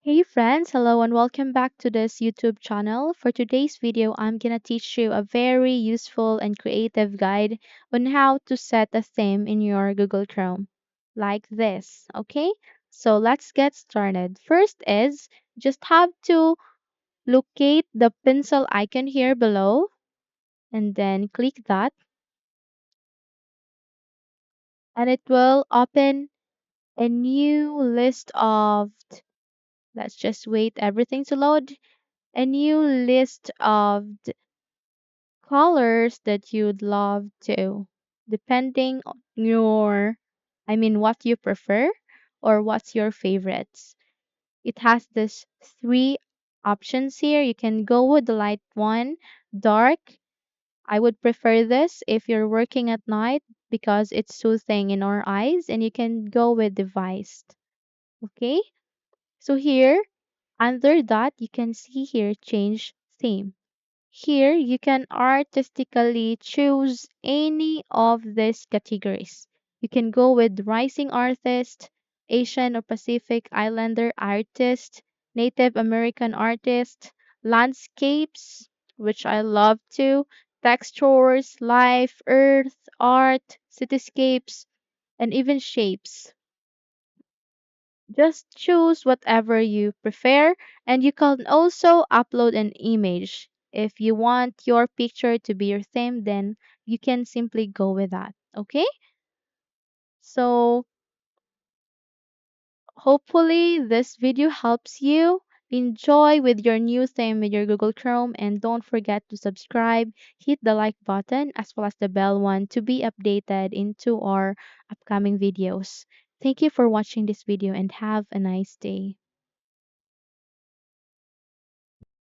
Hey friends, hello and welcome back to this YouTube channel. For today's video, I'm gonna teach you a very useful and creative guide on how to set a theme in your Google Chrome. Like this, okay? So let's get started. First is just have to locate the pencil icon here below and then click that and it will open a new list of, let's just wait everything to load, a new list of colors that you'd love to, depending on what you prefer or what's your favorites. It has this three options here. You can go with the light one, dark. I would prefer this if you're working at night because it's soothing in our eyes, and you can go with devised. Okay, so here under that, you can see here change theme. Here, you can artistically choose any of these categories. You can go with rising artist, Asian or Pacific Islander artist, Native American artist, landscapes, which I love too, textures, life, earth, art, cityscapes, and even shapes. Just choose whatever you prefer, and you can also upload an image. If you want your picture to be your theme, then you can simply go with that. Okay? So, hopefully, this video helps you enjoy with your new theme with your Google Chrome, and don't forget to subscribe, hit the like button as well as the bell one to be updated into our upcoming videos. Thank you for watching this video and have a nice day.